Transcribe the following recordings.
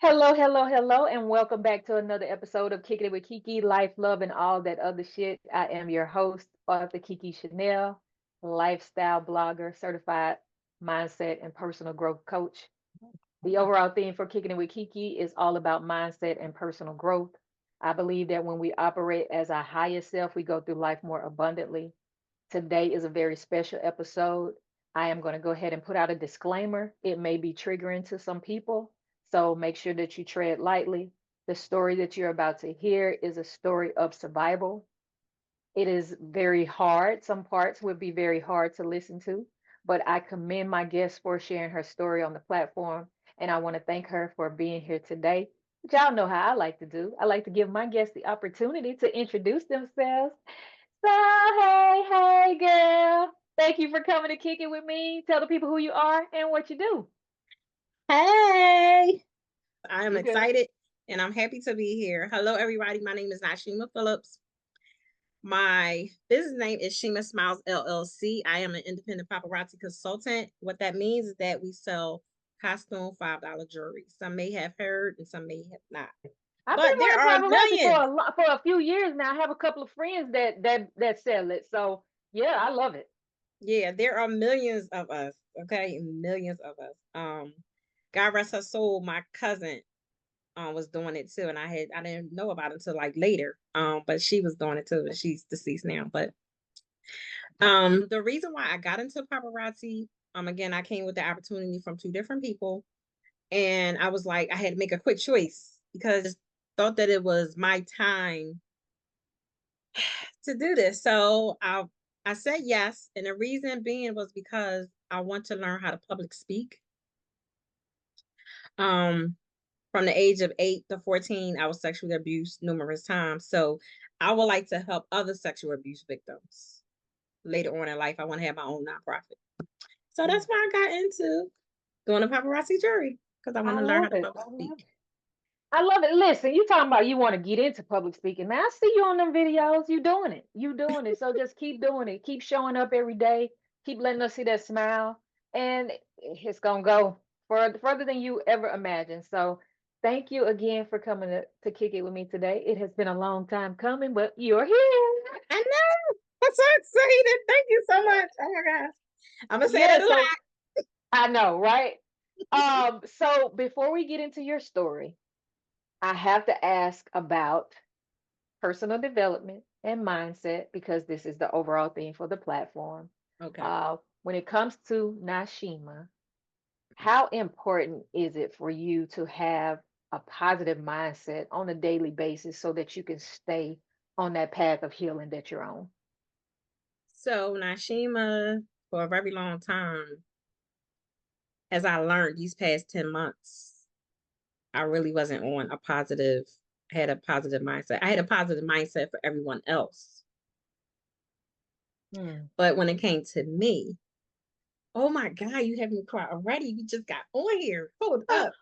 Hello, hello, hello, and welcome back to another episode of Kicking It with KeKe, Life, Love, and all that other shit. I am your host, author KeKe Chanel, lifestyle blogger, certified mindset and personal growth coach. The overall theme for Kicking It with KeKe is all about mindset and personal growth. I believe that when we operate as our highest self, we go through life more abundantly. Today is a very special episode. I am going to go ahead and put out a disclaimer. It may be triggering to some people, so make sure that you tread lightly. The story that you're about to hear is a story of survival. It is very hard. Some parts would be very hard to listen to, but I commend my guest for sharing her story on the platform, and I want to thank her for being here today. But y'all know how I like to do. I like to give my guests the opportunity to introduce themselves. So, hey, girl. Thank you for coming to kick it with me. Tell the people who you are and what you do. Hey, I am You good? excited and I'm happy to be here. Hello, everybody. My name is Nyshema Phillips. My business name is Shemasmiles LLC. I am an independent paparazzi consultant. What that means is that we sell costume $5 jewelry. Some may have heard and some may have not. I've been But there running are paparazzi for millions. for a few years now. I have a couple of friends that sell it. So yeah, I love it. Yeah, there are millions of us. Okay, millions of us. God rest her soul. My cousin was doing it too, and I didn't know about it until like later. But she was doing it too, and she's deceased now. But the reason why I got into paparazzi, again, I came with the opportunity from two different people, and I was like, I had to make a quick choice because thought that it was my time to do this. So I said yes, and the reason being was because I want to learn how to public speak. Um, from the age of 8 to 14, I was sexually abused numerous times. So I would like to help other sexual abuse victims later on in life. I want to have my own nonprofit. So that's Mm. why I got into doing a paparazzi jury because I want I to learn how love to it. public I love speak. it. I love it. Listen, you talking about you want to get into public speaking. Man, I see you on them videos. You doing it. You doing it. So just keep doing it. Keep showing up every day. Keep letting us see that smile. And it's gonna go further than you ever imagined. So thank you again for coming to kick it with me today. It has been a long time coming, but you're here. I know. I'm so excited. Thank you so much. Oh my gosh. I'm gonna say Yeah, that a so lot. I know, right? So before we get into your story, I have to ask about personal development and mindset because this is the overall theme for the platform. Okay. When it comes to Nashima, how important is it for you to have a positive mindset on a daily basis so that you can stay on that path of healing that you're on? So Nashima, for a very long time, as I learned these past 10 months, I really wasn't on a positive, had a positive mindset. I had a positive mindset for everyone else. Hmm. But when it came to me, oh my God, you have me cry already. You just got on here. Hold up.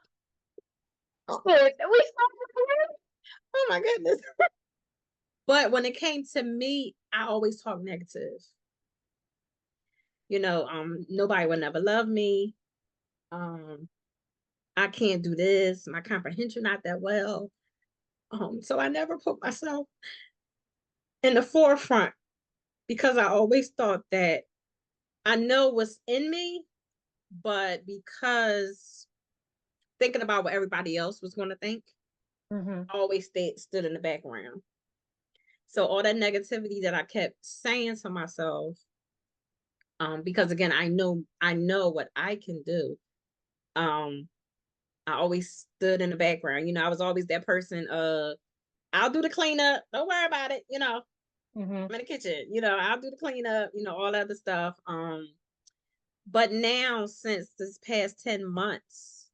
Oh, Good. We started. oh my goodness. But when it came to me, I always talk negative. Nobody will never love me. Um, I can't do this. My comprehension not that well. So I never put myself in the forefront because I always thought that I know what's in me, but because thinking about what everybody else was going to think, Hmm. I always stood in the background. So all that negativity that I kept saying to myself, because again, I know what I can do. Um, I always stood in the background. I was always that person. I'll do the cleanup. Don't worry about it. Hmm. I'm in the kitchen. I'll do the cleanup. All that other stuff. But now since this past 10 months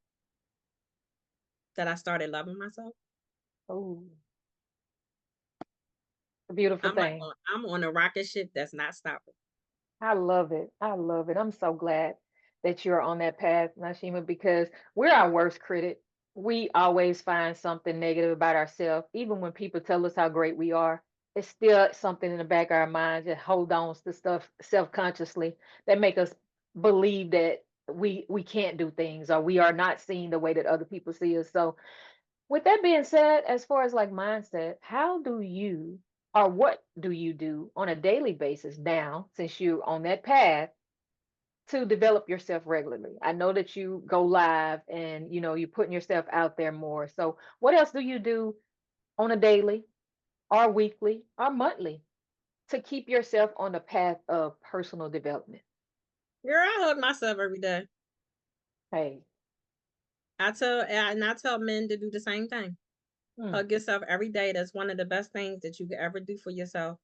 that I started loving myself, Oh, a beautiful thing. I'm on a rocket ship that's not stopping. I love it. I love it. I'm so glad that you're on that path, Nashima, because we're our worst critic. We always find something negative about ourselves. Even when people tell us how great we are, it's still something in the back of our minds that hold on to stuff self-consciously that make us believe that we can't do things, or we are not seen the way that other people see us. So with that being said, as far as like mindset, how do you, or what do you do on a daily basis now, since you're on that path, to develop yourself regularly? I know that you go live and you're putting yourself out there more. So what else do you do on a daily or weekly or monthly to keep yourself on the path of personal development? Girl, I hug myself every day. Hey. I tell men to do the same thing. Hmm. Hug yourself every day. That's one of the best things that you could ever do for yourself,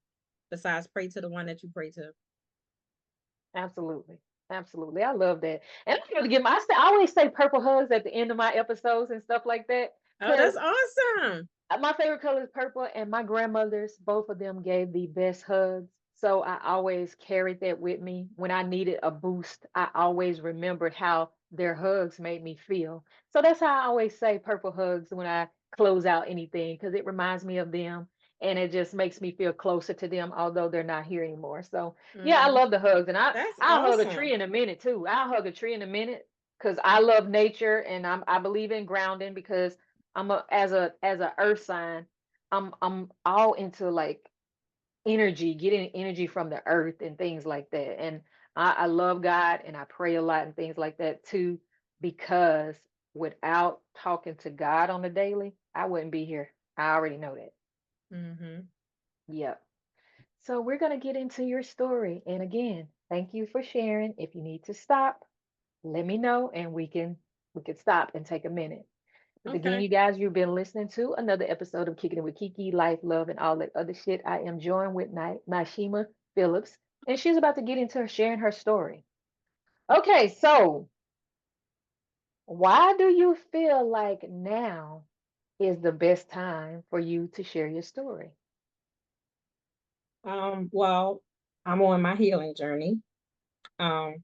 besides pray to the one that you pray to. Absolutely. Absolutely. I love that. And I'm gonna give I always say purple hugs at the end of my episodes and stuff like that. Oh, Because that's awesome. my favorite color is purple, and my grandmothers, both of them gave the best hugs. So I always carried that with me. When I needed a boost, I always remembered how their hugs made me feel. So that's how I always say purple hugs when I close out anything, because it reminds me of them and it just makes me feel closer to them, although they're not here anymore. So yeah, I Hmm. love the hugs, and That's I'll hug a tree awesome. in a minute too. I'll hug a tree in a minute because I love nature, and I believe in grounding because I'm a as a earth sign. I'm all into like energy, getting energy from the earth and things like that. And I love God and I pray a lot and things like that too, because without talking to God on the daily, I wouldn't be here. I already know that. Hmm. Yep. So we're gonna get into your story. And again, thank you for sharing. If you need to stop, let me know and we can stop and take a minute. But again, Okay. you guys, you've been listening to another episode of Kicking It with KeKe, Life, Love, and all that other shit. I am joined with Nyshema Phillips, and she's about to get into sharing her story. Okay, so why do you feel like now is the best time for you to share your story? Well, I'm on my healing journey. Um,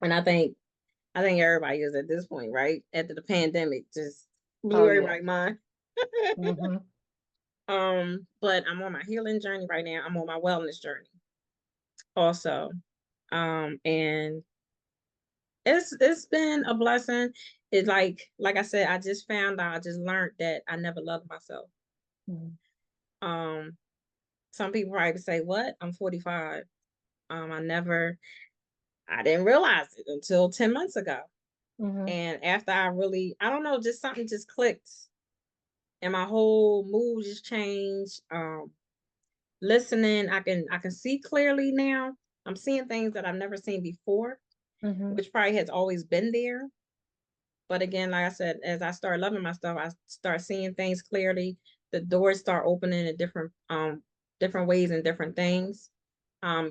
and I think everybody is at this point, right? After the pandemic just blew Oh yeah. everybody's mind. Mm-hmm. But I'm on my healing journey right now. I'm on my wellness journey also. And it's been a blessing. It's like I said, I just found out, I just learned that I never loved myself. Mm-hmm. Um, some people probably say, "What? I'm 45." I didn't realize it until 10 months ago. Mm-hmm. And after I don't know, just something just clicked and my whole mood just changed. Listening, I can see clearly now. I'm seeing things that I've never seen before, Mm-hmm. which probably has always been there. But again, like I said, as I start loving myself, I start seeing things clearly. The doors start opening in different ways and different things.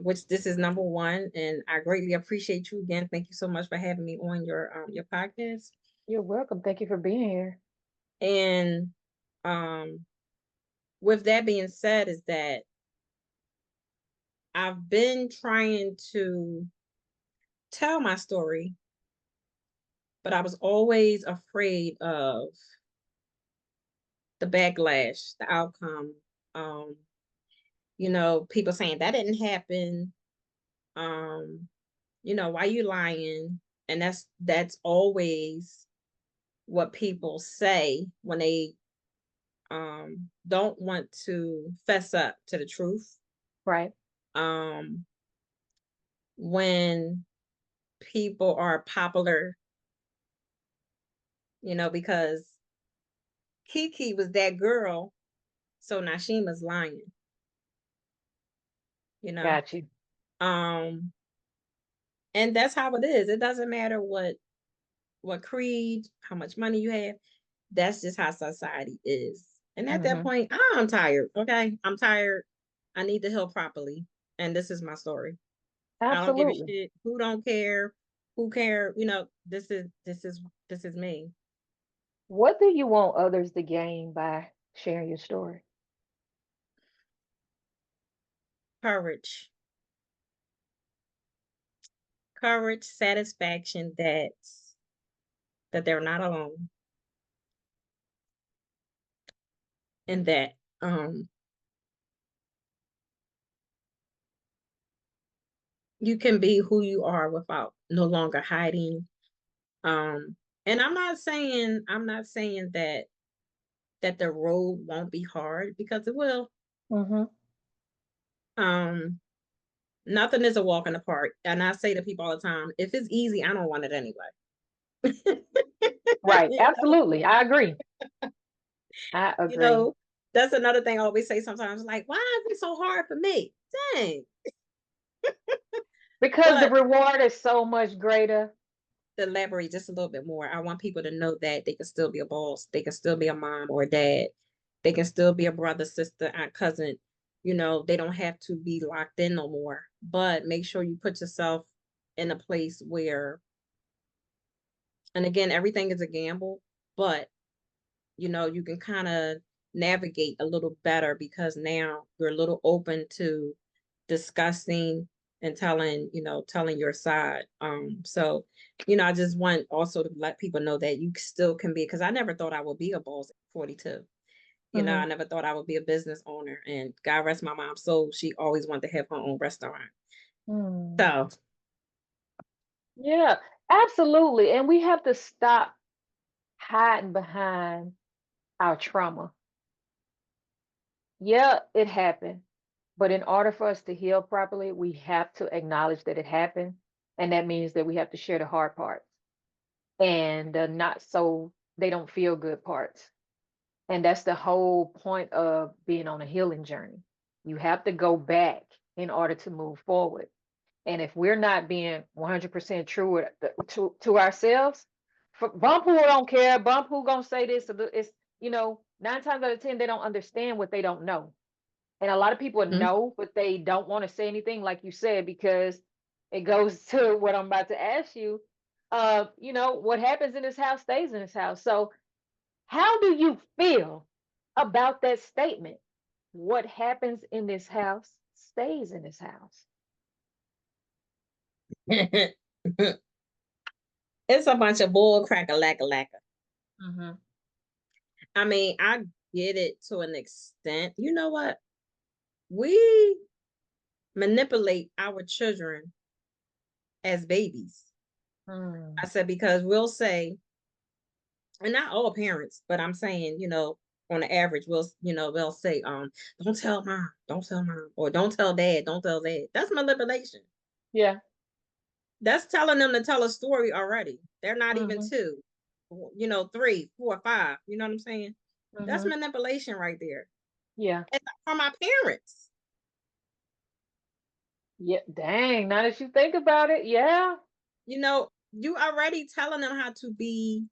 Which this is number one, and I greatly appreciate you again. Thank you so much for having me on your podcast. You're welcome. Thank you for being here. And um, with that being said, is that I've been trying to tell my story, but I was always afraid of the backlash, the outcome. Um, people saying that didn't happen. Um, why you lying? And that's always what people say when they don't want to fess up to the truth. Right. Um, when people are popular, because KeKe was that girl, so Nyshema's lying, you know. Got you. Um, and that's how it is. It doesn't matter what creed, how much money you have. That's just how society is. And at that Mm-hmm. point, I'm tired. Okay. I'm tired. I need to heal properly. And this is my story. I don't give a Absolutely. shit who don't care, who care. This is me. What do you want others to gain by sharing your story? Courage. Courage, satisfaction that they're not alone. And that um, you can be who you are without no longer hiding. And I'm not saying that the road won't be hard, because it will. Mm-hmm. Um, Nothing is a walk in the park. And I say to people all the time, if it's easy, I don't want it anyway. Right. You know, Absolutely. I agree. I you agree. know, that's another thing I always say sometimes, like, why is it so hard for me? Dang. Because the But reward is so much greater. to elaborate just a little bit more, I want people to know that they can still be a boss, they can still be a mom or a dad, they can still be a brother, sister, aunt, cousin. They don't have to be locked in no more. But make sure you put yourself in a place where, and again, everything is a gamble, but you can kind of navigate a little better, because now you're a little open to discussing and telling your side. So, I just want also to let people know that you still can be, because I never thought I would be a boss at 42. Mm-hmm. I never thought I would be a business owner. And God rest my mom's soul, she always wanted to have her own restaurant. Mm. So, Yeah, absolutely. And we have to stop hiding behind our trauma. Yeah, it happened. But in order for us to heal properly, we have to acknowledge that it happened. And that means that we have to share the hard parts and the not so they don't feel good parts. And that's the whole point of being on a healing journey. You have to go back in order to move forward. And if we're not being 100% true to ourselves, bump who don't care, bump who gonna say this. It's, 9 times out of 10, they don't understand what they don't know. And a lot of people mhm. know, but they don't want to say anything, like you said, because it goes to what I'm about to ask you. What happens in this house stays in this house. So how do you feel about that statement? What happens in this house stays in this house. It's a bunch of bull cracker lacka lacka. Mm-hmm. I mean, I get it to an extent. You know what? We manipulate our children as babies. Mm. I said, because we'll say, and not all parents, but I'm saying, on the average, they'll say, don't tell mom, or don't tell dad. That's manipulation. Yeah. That's telling them to tell a story already. They're not even Mm-hmm. two, 3, 4, 5. You know what I'm saying? That's Mm-hmm. manipulation right there. Yeah. And from our parents. Yeah. Dang. Now that you think about it, yeah. You already telling them how to be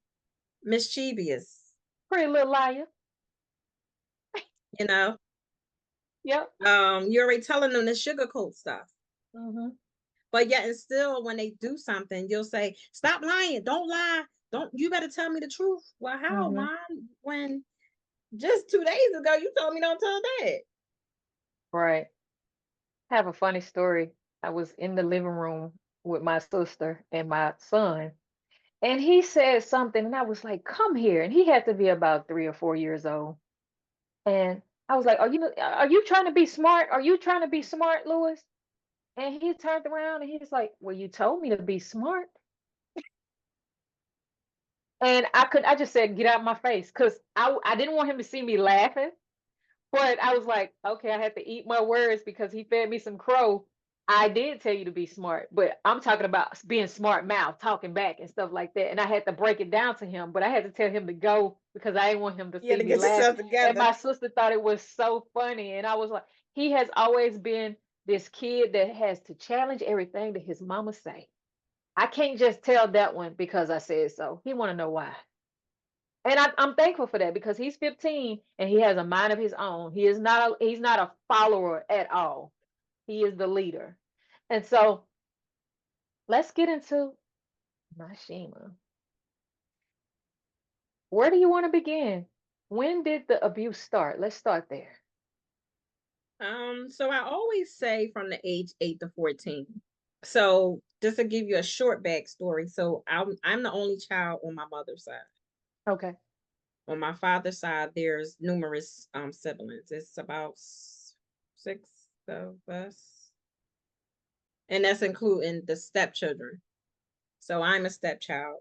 mischievous, Pretty little liar. you know. Yep. You're already telling them to sugarcoat stuff. Mm-hmm. But yet and still, when they do something, you'll say, stop lying, don't lie. Don't You better tell me the truth. Well, how, Mm-hmm. mom? When just 2 days ago you told me don't tell dad. Right. I have a funny story. I was in the living room with my sister and my son, and he said something, and I was like, "Come here." And he had to be about 3 or 4 years old. And I was like, "Are you trying to be smart? Are you trying to be smart, Lewis?" And he turned around and he's like, "Well, you told me to be smart." And I just said, "Get out of my face," because I didn't want him to see me laughing. But I was like, okay, I had to eat my words because he fed me some crow. I did tell you to be smart, but I'm talking about being smart mouth, talking back and stuff like that. And I had to break it down to him, but I had to tell him to go because I didn't want him to You had see to me get laugh. yourself And together. my sister thought it was so funny. And I was like, he has always been this kid that has to challenge everything that his mama say. I can't just tell that one because I said so. He want to know why. And I'm thankful for that because he's 15 and he has a mind of his own. He's not a follower at all. He is the leader. And so let's get into Nyshema. Where do you want to begin? When did the abuse start? Let's start there. So I always say from the age 8 to 14. So just to give you a short backstory, so I'm the only child on my mother's side. Okay. On my father's side, there's numerous siblings. It's about 6 of us. And that's including the stepchildren. So I'm a stepchild.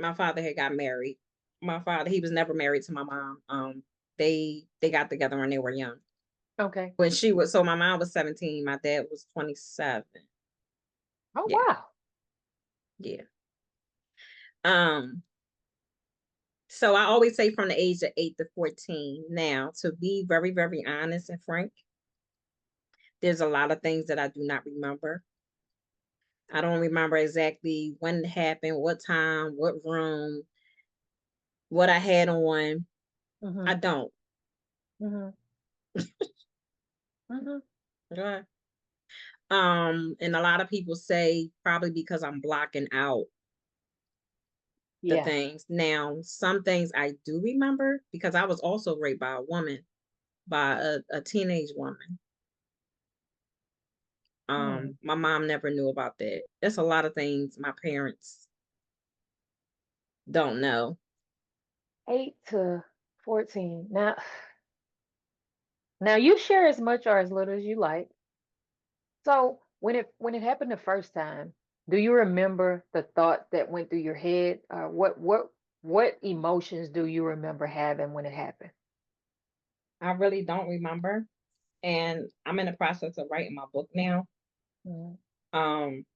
My father had got married. My father, he was never married to my mom. They got together when they were young. Okay. When she was, so my mom was 17, my dad was 27. Oh, Yeah, wow. yeah. Um, so I always say from the age of 8 to 14. Now, to be very, very honest and frank, there's a lot of things that I do not remember. I don't remember exactly when it happened, what time, what room, what I had on. I Mm-hmm. don't. Mm-hmm. Mm-hmm. Okay. And a lot of people say probably because I'm blocking out the Yeah. things. Now, some things I do remember because I was also raped by a woman, by a teenage woman. Hmm. My mom never knew about that. There's a lot of things my parents don't know. 8 to 14. Now you share as much or as little as you like. So when it happened the first time, do you remember the thoughts that went through your head? What emotions do you remember having when it happened? I really don't remember. And I'm in the process of writing my book now. Mhm. Um,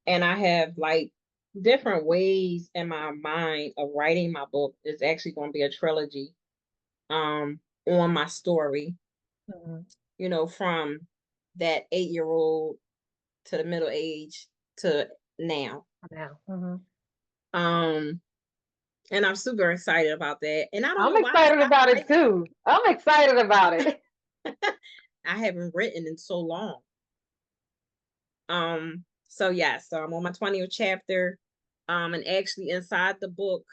and I have like different ways in my mind of writing my book. It's actually going to be a trilogy on my story, Mhm. from that 8-year old to the middle age to now. Now. Mhm. Um, and I'm super excited about that. And I don't I'm know why I excited stopped about it writing. too. I'm excited about it. I haven't written in so long. So yeah, so I'm on my 20th chapter. And actually inside the book,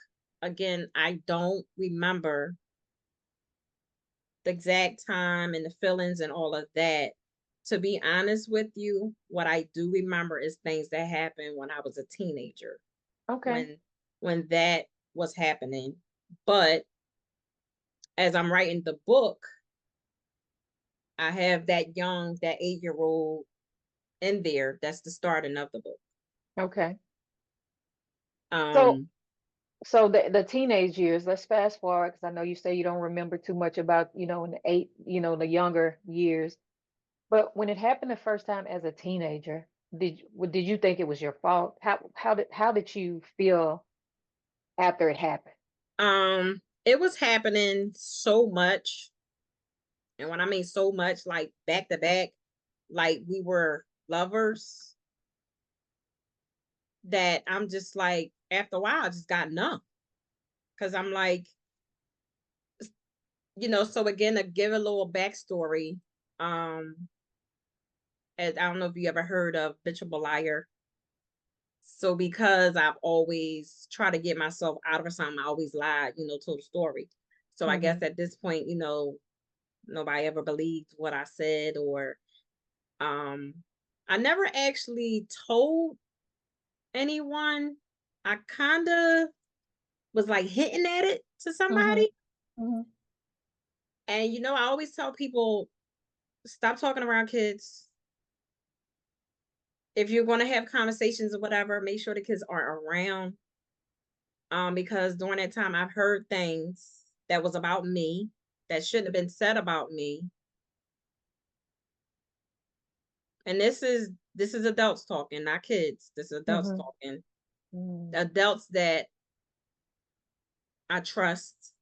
again, I don't remember the exact time and the feelings and all of that. To be honest with you, what I do remember is things that happened when I was a teenager, Okay. when that was happening. But as I'm writing the book, I have that 8-year-old in there. That's the starting of the book. Okay. So Um, so the teenage years, let's fast forward because I know you say you don't remember too much about, in the eight, the younger years. But when it happened the first time as a teenager, did you think it was your fault? How did you feel after it happened? it was happening so much. And when I mean so much, like back to back, like we were lovers, that I'm just like, after a while, I just got numb. Cause I'm like, so again, to give a little backstory, um, as I don't know if you ever heard of Bitchable Liar. So because I've always tried to get myself out of something, I always lied, told the story. So I guess Hmm. at this point, nobody ever believed what I said, or um I never actually told anyone. I kind of was like hitting at it to Hmm. somebody. Hmm. And I always tell people, stop talking around kids. If you're going to have conversations or whatever, make sure the kids aren't around. Because during that time I've heard things that was about me that shouldn't have been said about me. And this is adults talking, not kids. This is adults Hmm. talking. Hmm. Adults that I trust,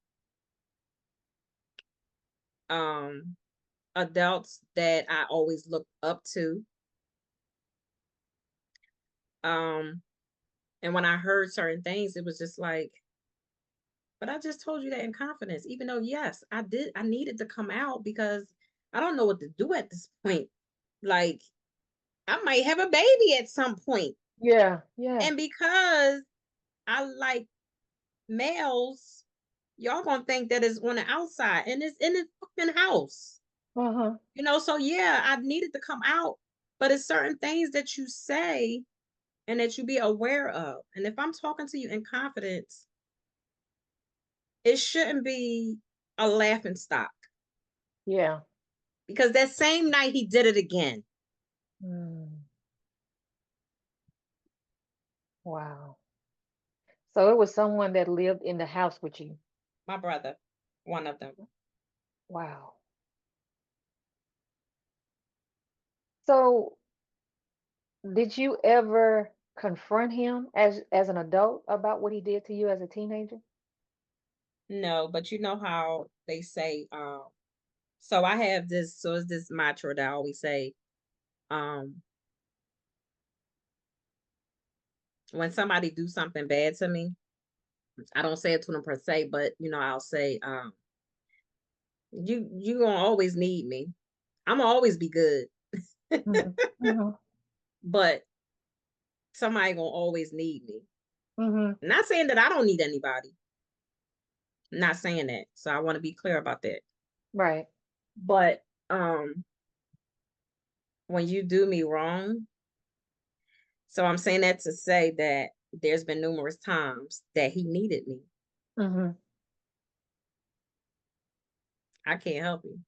um, adults that I always look up to. Um, and when I heard certain things, it was just like, but I just told you that in confidence, even though, yes, I needed to come out because I don't know what to do at this point. Like, I might have a baby at some point. Yeah, yeah. And because I like males, y'all gonna think that it's on the outside and it's in the fucking house. Uh-huh. So yeah, I needed to come out, but it's certain things that you say and that you be aware of. And if I'm talking to you in confidence, it shouldn't be a laughing stock. Yeah. because that same night he did it again. Wow. So it was someone that lived in the house with you. My brother, one of them. Wow. So did you ever confront him as an adult about what he did to you as a teenager? No, but you know how they say, so I have this, so it's this mantra that I always say, um, when somebody do something bad to me, I don't say it to them per se, but I'll say, you gonna always need me. I'm gonna always be good. Mhm. Mhm. But somebody gonna always need me. Mhm. Not saying that I don't need anybody. I'm not saying that. So I want to be clear about that. Right. But when you do me wrong, so I'm saying that to say that there's been numerous times that he needed me. Mhm. I can't help you.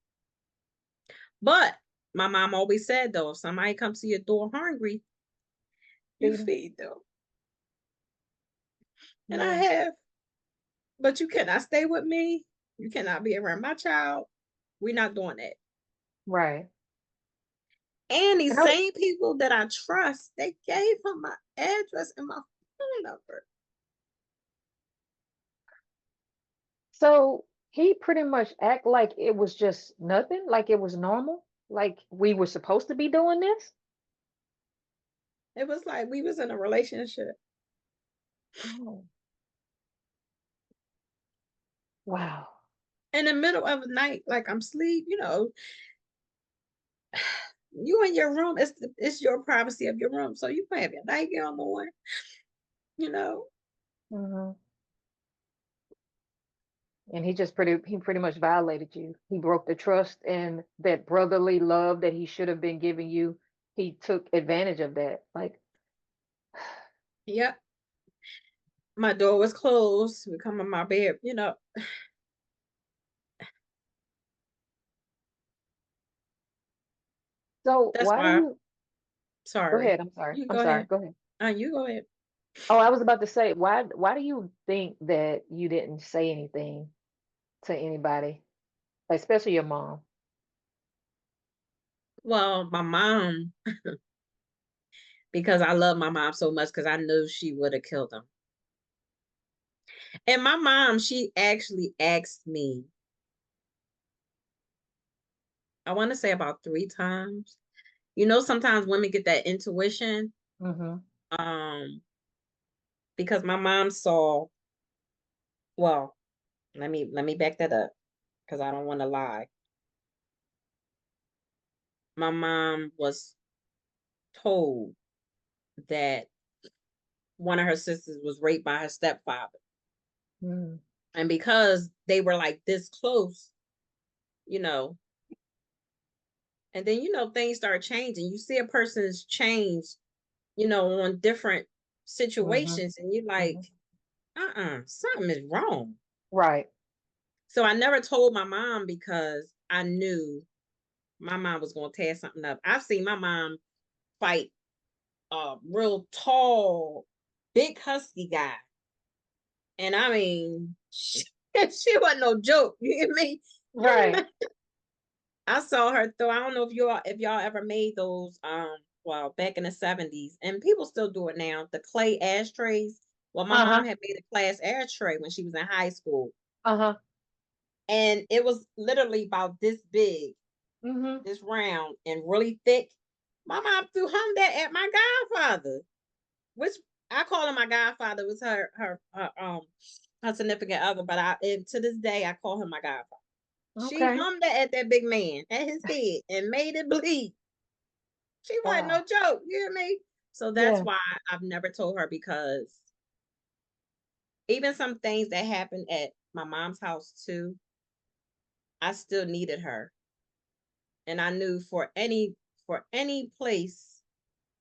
But my mom always said though, if somebody comes to your door hungry, you Feed him. feed them. And I Yeah. have, but you cannot stay with me. You cannot be around my child. We're not doing that. Right. And And these same people that I trust, they gave him my address and my phone number. so he pretty much act like it was just nothing, like it was normal, like we were supposed to be doing this. It was like we was in a relationship. Oh, wow. In the middle of the night, like I'm asleep, you in your room, it's your privacy of your room. So you can have your nightgown on, you know. Mhm. And he pretty much violated you. He broke the trust and that brotherly love that he should have been giving you. He took advantage of that. Like, Yep. My door was closed. We come in my bed. so That's why do why. you go Sorry. ahead? I'm sorry. You I'm go sorry. ahead. Go ahead. You go ahead. Oh, I was about to say, why do you think that you didn't say anything to anybody, especially your mom? Well, my mom, because I love my mom so much, because I knew she would have killed him. And my mom, she actually asked me, I want to say about 3 times. Sometimes women get that intuition. Mhm. Um, because my mom saw, well, let me back that up because I don't want to lie. My mom was told that one of her sisters was raped by her stepfather. Mm. And because they were like this close, you know, and then things start changing. You see a person's change, on different Mhm. situations, and you're like, Mhm. something is wrong. Right. So I never told my mom because I knew my mom was going to tear something up. I've seen my mom fight a real tall, big, husky guy. And I mean, she wasn't no joke. You hear me? Right. I saw her throw. I don't know if y'all ever made those well, back in the 70s, and people still do it now. The clay ashtrays. Well, my mom Uh-huh. had made a class ashtray when she was in high school. Uh-huh. And it was literally about this big, Mhm. this round, and really thick. My mom threw hung that at my godfather, which I call him my godfather. It was her significant other, but to this day I call him my godfather. She Okay. hummed that at that big man at his head and made it bleed. She wasn't no Wow. joke. You hear me? So that's Yeah. why I've never told her, because even some things that happened at my mom's house too, I still needed her. And I knew for any place,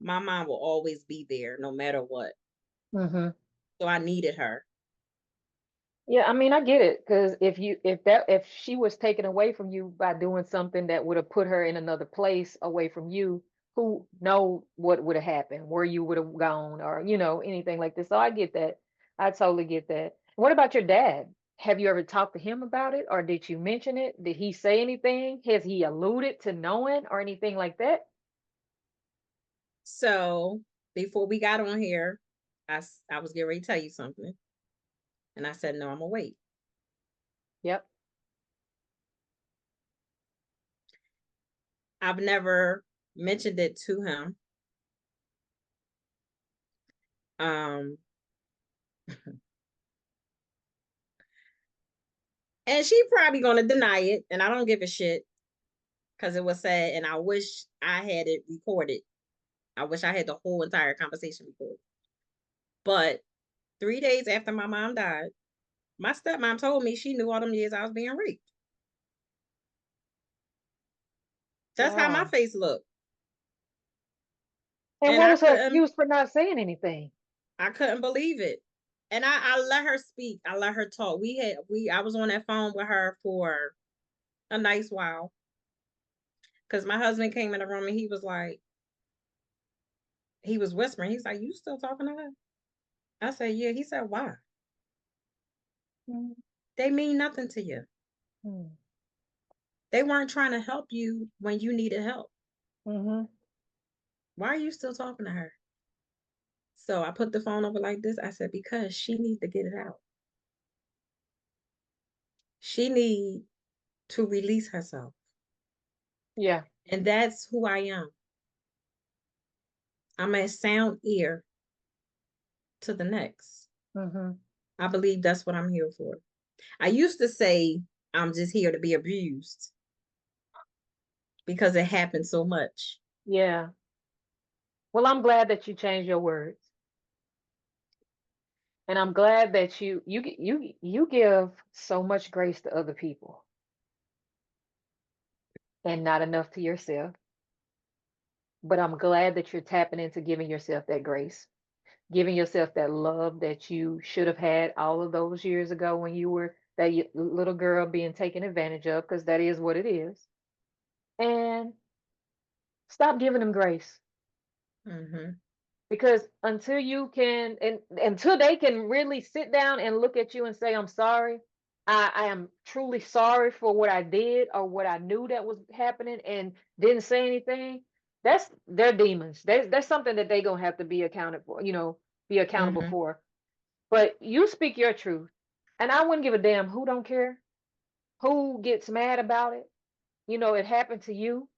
my mom will always be there no matter what. Mhm. So I needed her. Yeah, I mean, I get it because if she was taken away from you by doing something that would have put her in another place away from you, who know what would have happened, where you would have gone, or anything like this. So I get that. I totally get that. What about your dad? Have you ever talked to him about it, or did you mention it? Did he say anything? Has he alluded to knowing or anything like that? So before we got on here, I was getting ready to tell you something. And I said, no, I'm gonna wait. Yep. I've never mentioned it to him. Um, and she probably gonna deny it, and I don't give a shit because it was sad, and I wish I had it recorded. I wish I had the whole entire conversation recorded. But 3 days after my mom died, my stepmom told me she knew all them years I was being raped. That's how my Wow. face looked. And And what was her excuse for not saying anything? I couldn't believe it. And I let her speak. I let her talk. I was on that phone with her for a nice while. Because my husband came in the room and he was whispering. He's like, you still talking to her? I said, yeah. He said, why? Mm-hmm. They mean nothing to you. They weren't trying to help you when you needed help. Mm-hmm. Why are you still talking to her? So I put the phone over like this. I said, because she needs to get it out. She need to release herself. Yeah. And that's who I am. I'm a sound ear to the next. Mm-hmm. I believe that's what I'm here for. I used to say I'm just here to be abused because it happened so much. Yeah. Well, I'm glad that you changed your words, and I'm glad that you give so much grace to other people and not enough to yourself. But I'm glad that you're tapping into giving yourself that grace, giving yourself that love that you should have had all of those years ago when you were that little girl being taken advantage of, because that is what it is. And stop giving them grace. Mm-hmm. Because until you can and until they can really sit down and look at you and say, I'm sorry, I am truly sorry for what I did or what I knew that was happening and didn't say anything, that's their demons. That's something that they gonna have to be accounted for, be accountable Mm-hmm. for. But you speak your truth. And I wouldn't give a damn who don't care, who gets mad about it. It happened to you.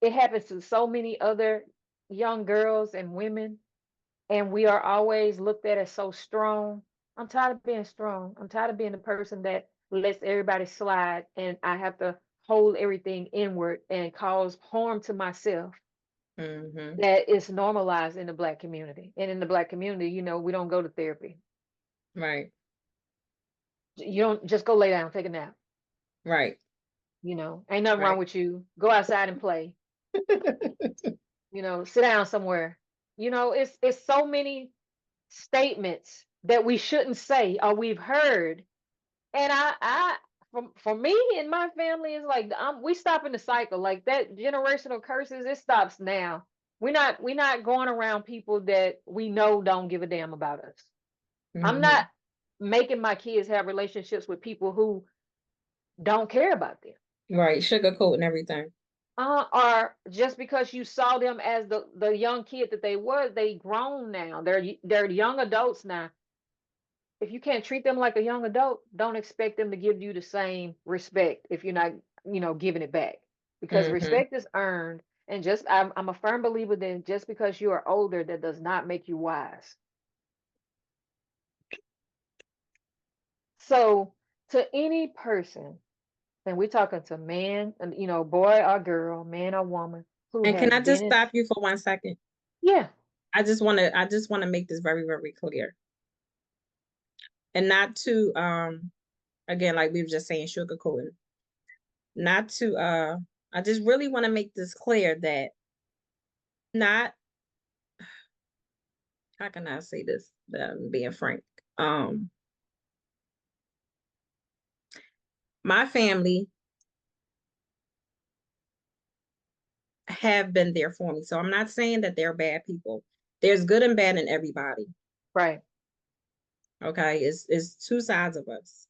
It happens to so many other young girls and women, and we are always looked at as so strong. I'm tired of being strong. I'm tired of being the person that lets everybody slide and I have to hold everything inward and cause harm to myself. Mm-hmm. That is normalized in the Black community. And in the Black community, we don't go to therapy. Right. You don't just go lay down, take a nap. Right. Ain't nothing wrong Right. with you. Go outside and play. Sit down somewhere. It's so many statements that we shouldn't say or we've heard. And for me and my family, is like we stopping the cycle. Like that generational curses, it stops now. We're not going around people that we know don't give a damn about us. I'm not Mm-hmm. making my kids have relationships with people who don't care about them. Right. Sugarcoating everything. Or just because you saw them as the young kid that they were, they grown now. They're young adults now. If you can't treat them like a young adult, don't expect them to give you the same respect if you're not, giving it back. Because Mm-hmm. respect is earned. And I'm a firm believer that just because you are older, that does not make you wise. So to any person, and we're talking to man, and boy or girl, man or woman, who And can has I been just in, stop you for 1 second? yeah, I just want to make this very, very clear. And not to again, like we were just saying, sugarcoating. Not to I just really want to make this clear that not how can I say this that I'm being frank? Um my family have been there for me. So I'm not saying that they're bad people. There's good and bad in everybody. Right. Okay. It's two sides of us.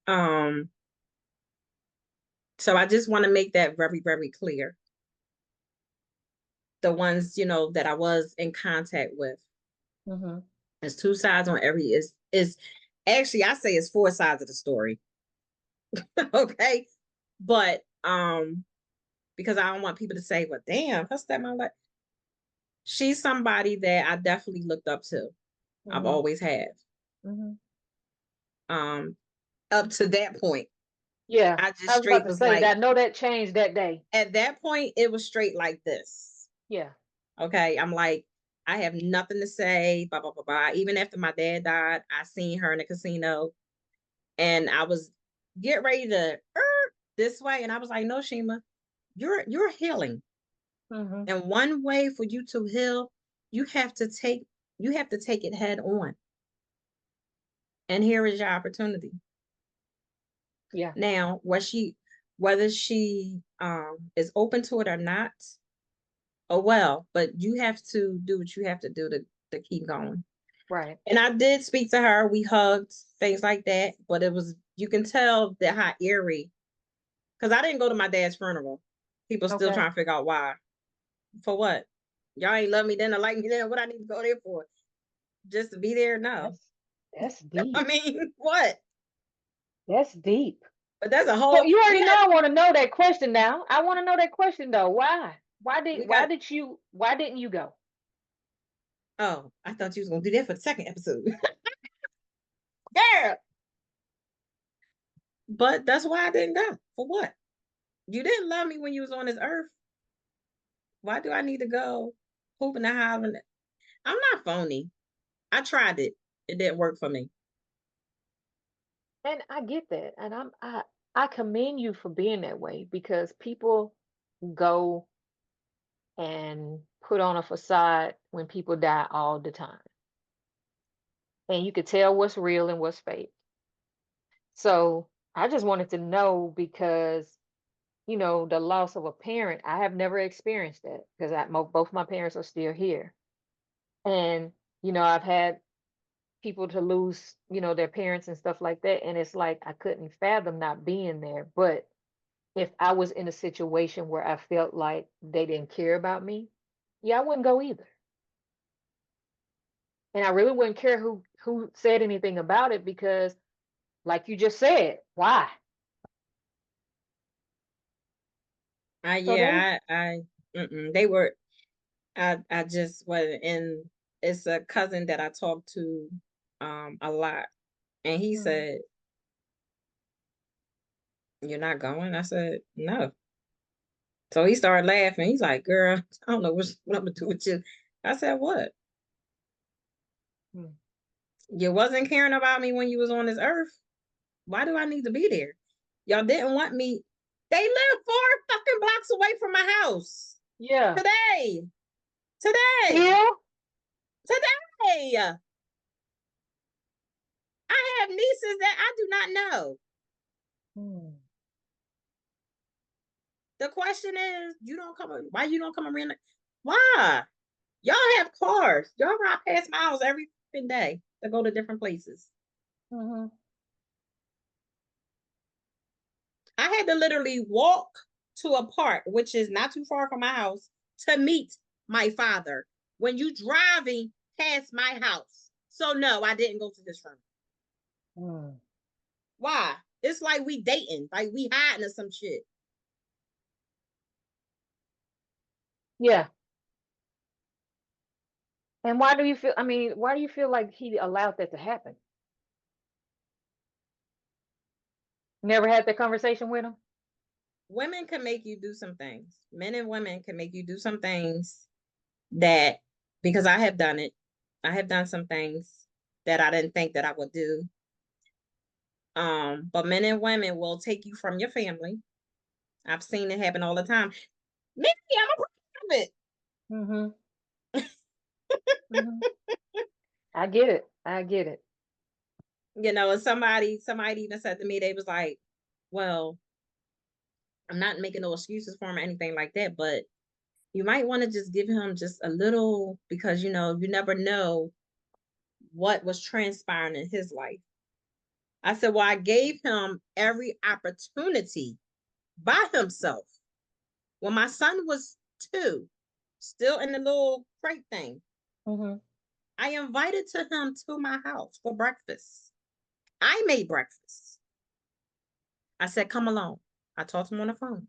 Um, so I just want to make that very, very clear. The ones, that I was in contact with. There's two sides on every is actually I say it's four sides of the story. Okay. But because I don't want people to say, well, damn, her stepmom, like, she's somebody that I definitely looked up to. I've always have. Up to that point. Yeah. I just I was about straight to was say like, that. I know that changed that day. at that point, it was straight like this. Yeah. Okay. I'm like, I have nothing to say, blah, blah, blah, blah. Even after my dad died, I seen her in the casino and I was get ready to this way. And I was like, no, Shema, you're healing. And one way for you to heal, you have to take it head on. And here is your opportunity. Yeah. Now, whether she is open to it or not, oh well, but you have to do what you have to do to keep going. Right. And I did speak to her. We hugged, things like that. But you can tell that how eerie, because I didn't go to my dad's funeral. People still trying to figure out why. For what? Y'all ain't love me then or like me then. What I need to go there for? Just to be there? No. That's deep. I mean, what? That's deep. But that's a So whole. you already know I want to know that question now. I want to know that question though. Why? Why didn't you go? Oh, I thought you was gonna do that for the second episode. Yeah. But that's why I didn't go. For what? You didn't love me when you was on this earth. Why do I need to go hooping and hollering? I'm not phony. I tried it. It didn't work for me. And I get that. And I commend you for being that way because people go and put on a facade when people die all the time. And you could tell what's real and what's fake. So I just wanted to know because, the loss of a parent, I have never experienced that because both my parents are still here. And, I've had people to lose, their parents and stuff like that. And it's like I couldn't fathom not being there. But if I was in a situation where I felt like they didn't care about me, yeah, I wouldn't go either. And I really wouldn't care who said anything about it because, like you just said, why? So Yeah, they were. I just wasn't. And it's a cousin that I talked to, a lot, and he said, "You're not going?" I said, "No." So he started laughing. He's like, "Girl, I don't know what I'm gonna do with you." I said, "What? You wasn't caring about me when you was on this earth. Why do I need to be there? Y'all didn't want me. They live 4 fucking blocks away from my house. yeah. Today. Still? Today. I have nieces that I do not know. The question is, why you don't come around? Why? Y'all have cars. Y'all ride past my house every day to go to different places. I had to literally walk to a park, which is not too far from my house, to meet my father when you driving past my house. So no, I didn't go to this room. Why? It's like we dating, like we hiding or some shit. Yeah. And why do you feel like he allowed that to happen? Never had that conversation with him? Women can make you do some things. Men and women can make you do some things that, because I have done it. I have done some things that I didn't think that I would do. But men and women will take you from your family. I've seen it happen all the time. Maybe I'm a part of it. I get it. I get it. You know, and somebody even said to me, they was like, well, I'm not making no excuses for him or anything like that, but you might want to just give him just a little, because you know, you never know what was transpiring in his life. I said, well, I gave him every opportunity by himself. When my son was 2, still in the little crate thing, I invited him to my house for breakfast. I made breakfast. I said, come along. I talked to him on the phone.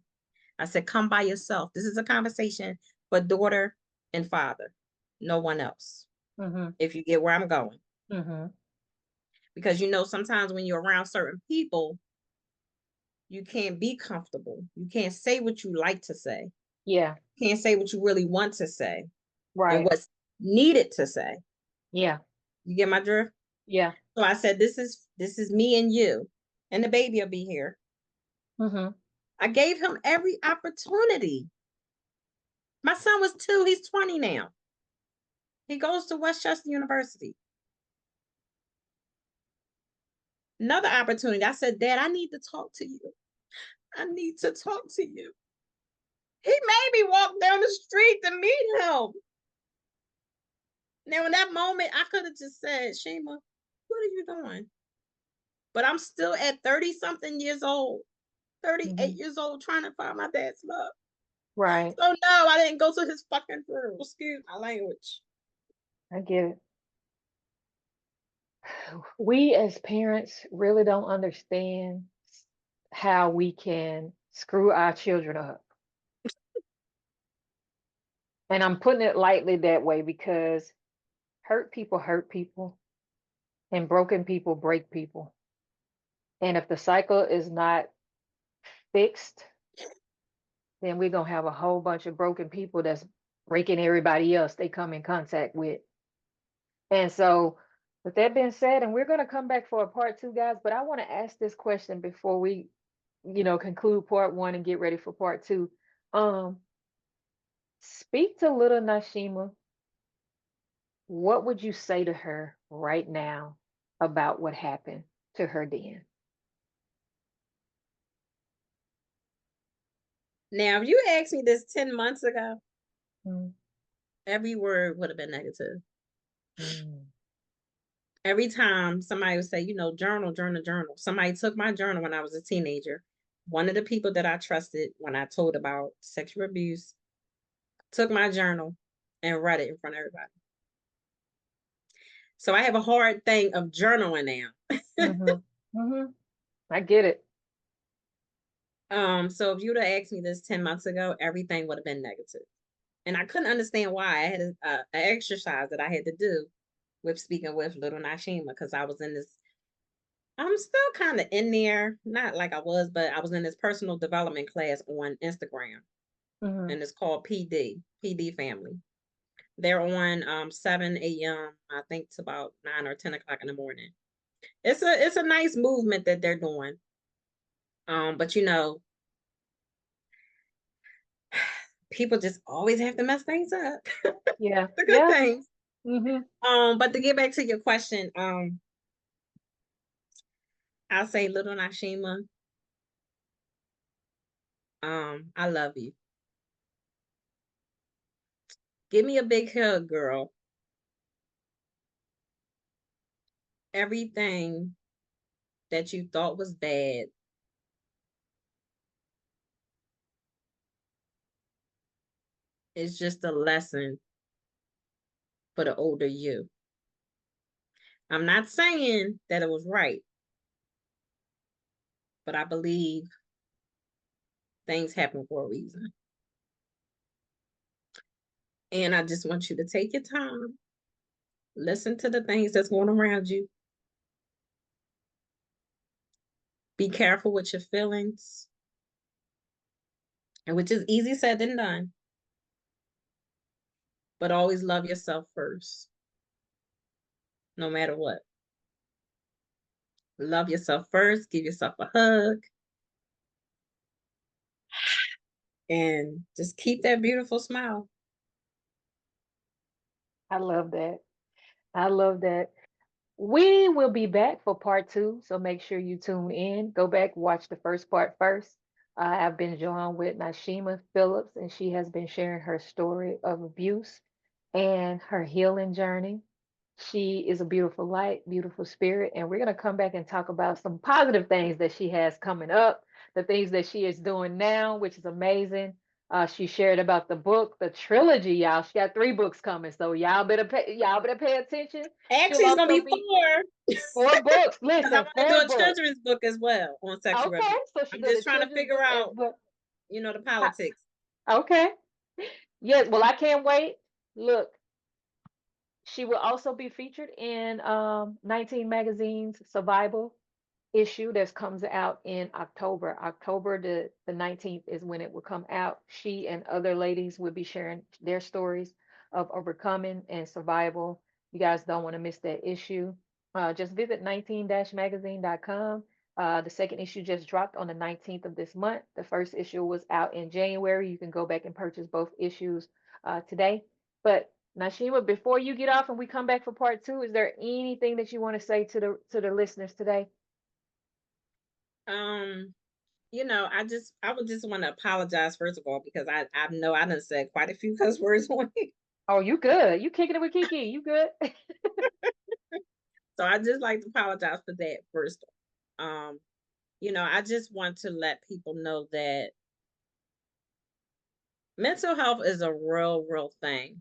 I said, come by yourself. This is a conversation for daughter and father, no one else. If you get where I'm going. Because, you know, sometimes when you're around certain people, you can't be comfortable. You can't say what you like to say. Yeah. You can't say what you really want to say. Right. And what's needed to say. Yeah. You get my drift? Yeah. So I said, this is me and you. And the baby will be here. I gave him every opportunity. My son was 2. He's 20 now. He goes to Westchester University. Another opportunity. I said, Dad, I need to talk to you. I need to talk to you. He made me walk down the street to meet him. Now, in that moment, I could have just said, Shema, what are you doing? But I'm still at 30-something years old, 38 years old, trying to find my dad's love. Right. So, no, I didn't go to his fucking funeral. Excuse my language. I get it. We as parents really don't understand how we can screw our children up. And I'm putting it lightly that way because hurt people, and broken people break people. And if the cycle is not fixed, then we're going to have a whole bunch of broken people that's breaking everybody else they come in contact with. And so, with that being said, and we're going to come back for a part 2, guys, but I want to ask this question before we, conclude part 1 and get ready for part 2. Speak to little Nyshema. What would you say to her right now about what happened to her then? Now, if you asked me this 10 months ago, Mm. every word would have been negative. Mm. Every time somebody would say, you know, journal, journal, journal. Somebody took my journal when I was a teenager. One of the people that I trusted when I told about sexual abuse took my journal and read it in front of everybody. So I have a hard thing of journaling now. I get it. So if you would have asked me this 10 months ago, everything would have been negative. And I couldn't understand why. I had an exercise that I had to do with speaking with little Nyshema, because I was in this, I'm still kind of in there, not like I was, but I was in this personal development class on Instagram. And it's called PD Family. They're on 7 a.m. I think to about 9 or 10 o'clock in the morning. It's a nice movement that they're doing. But you know, people just always have to mess things up. Yeah. The good things. But to get back to your question, I'll say little Nyshema, I love you. Give me a big hug, girl. Everything that you thought was bad is just a lesson for the older you. I'm not saying that it was right, but I believe things happen for a reason. And I just want you to take your time, listen to the things that's going around you. Be careful with your feelings, and which is easy said than done. But always love yourself first, no matter what. Love yourself first, give yourself a hug, and just keep that beautiful smile. I love that. I love that. We will be back for part two, so make sure you tune in. Go back, watch the first part first. I've been joined with Nyshema Phillips, and she has been sharing her story of abuse and her healing journey. She is a beautiful light, beautiful spirit, and we're going to come back and talk about some positive things that she has coming up, the things that she is doing now, which is amazing. She shared about the book, the trilogy, y'all. She got 3 books coming, so y'all better pay attention. She'll Actually, it's gonna also be be 4 4 books. because I Listen, want to do four a books. children's book as well on sexual Okay, abuse. so she I'm did a just trying to children's figure book as out, well. the Ha- politics. Okay. Yes, well, I can't wait. Look, she will also be featured in 19 Magazine's Survival issue that comes out in October. October the 19th is when it will come out. She and other ladies will be sharing their stories of overcoming and survival. You guys don't want to miss that issue. Just visit 19-magazine.com. The second issue just dropped on the 19th of this month. The first issue was out in January. You can go back and purchase both issues today. But Nashima, before you get off and we come back for part two, is there anything that you want to say to the listeners today? Um, I would just want to apologize first of all because I know I done said quite a few cuss words on here. Oh, you good. You kicking it with KeKe. You good. So I just like to apologize for that first. Um, I just want to let people know that mental health is a real thing.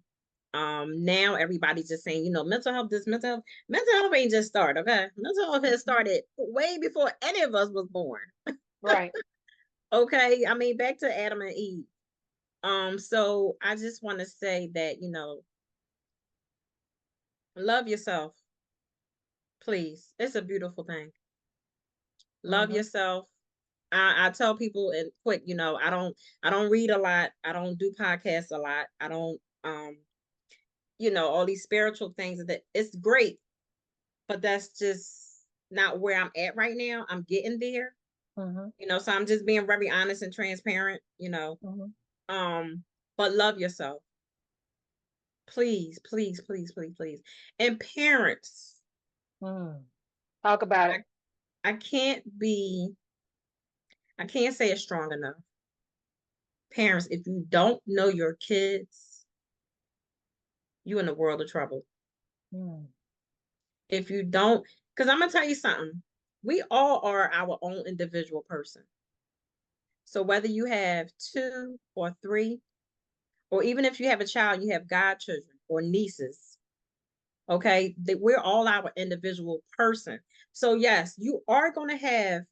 Now everybody's just saying, mental health, this mental health ain't just started, okay? Mental health has Mhm. started way before any of us was born. Right. Okay. I mean, back to Adam and Eve. So I just want to say that, love yourself, please. It's a beautiful thing. Love Mm-hmm. yourself. I tell people and quick, I don't read a lot. I don't do podcasts a lot. I don't all these spiritual things that it's great, but that's just not where I'm at right now. I'm getting there, Mm-hmm. so I'm just being very honest and transparent, Mm-hmm. um, but love yourself. Please, please, please, please, please. And parents, Mm. Talk about I, it. I can't be, I can't say it strong enough. Parents, if you don't know your kids, you in a world of trouble. Mm. If you don't, because I'm gonna tell you something. We all are our own individual person. So whether you have 2 or 3, or even if you have a child, you have godchildren or nieces, okay, that we're all our individual person. So yes, you are going to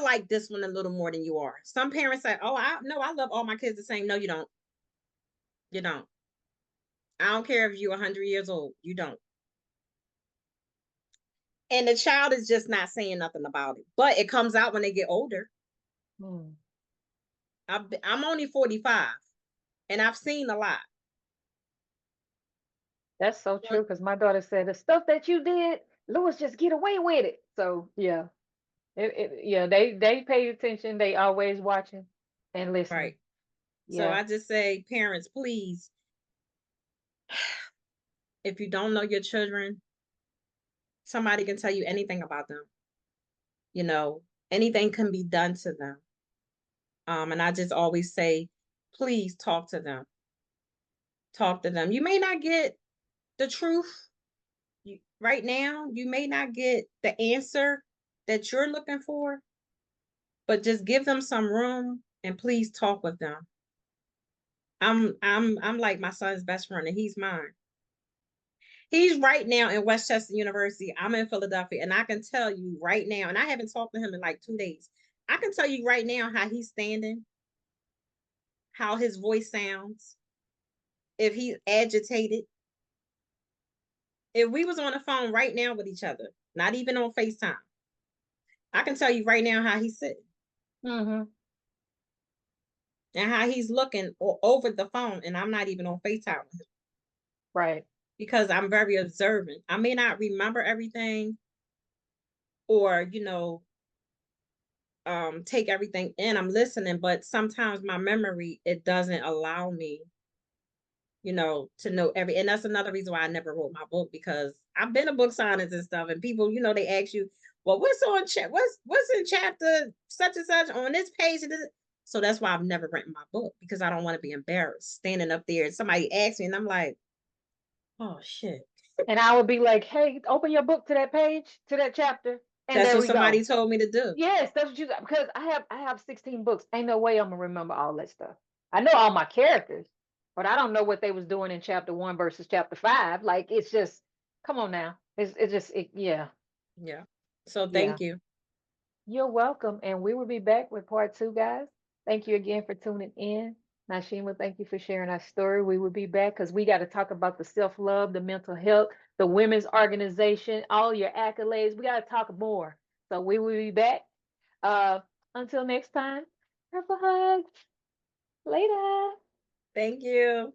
like this one a little more than you are. Some parents say, oh, I no, I love all my kids the same. No, you don't. You don't. I don't care if you're 100 years old. You don't. And the child is just not saying nothing about it, but it comes out when they get older. Mm. I'm only 45 and I've seen a lot. That's so true because my daughter said the stuff that you did, Louis just get away with it. So yeah, yeah, they pay attention. They always watching and listening. Right. So Yeah. I just say, parents, please, if you don't know your children, somebody can tell you anything about them. You know, anything can be done to them. And I just always say, please talk to them. Talk to them. You may not get the truth right now. You may not get the answer that you're looking for, but just give them some room and please talk with them. I'm like my son's best friend and he's mine. He's right now in Westchester University. I'm in Philadelphia, and I can tell you right now, and I haven't talked to him in like 2 days. I can tell you right now how he's standing, how his voice sounds, if he's agitated. If we was on the phone right now with each other, not even on FaceTime, I can tell you right now how he's sitting Mm-hmm. and how he's looking over the phone, and I'm not even on FaceTime with him Right. because I'm very observant. I may not remember everything or, take everything in. I'm listening, but sometimes my memory it doesn't allow me you know, to know and that's another reason why I never wrote my book, because I've been to book signings and stuff, and people, you know, they ask you, well, what's on what's in chapter such and such on this page? So that's why I've never written my book, because I don't want to be embarrassed standing up there and somebody asks me and I'm like, oh shit. And I would be like, hey, open your book to that page, to that chapter. And That's there what we go. somebody told me to do. Yes, that's what you, because I have 16 books. Ain't no way I'm gonna remember all that stuff. I know all my characters, but I don't know what they was doing in chapter 1 versus chapter 5. Like it's just, come on now. It's just yeah. Yeah. So Yeah. thank you. You're welcome. And we will be back with part 2, guys. Thank you again for tuning in. Nyshema, thank you for sharing our story. We will be back because we got to talk about the self-love, the mental health, the women's organization, all your accolades. We got to talk more. So we will be back. Uh, until next time, have a hug. Later. Thank you.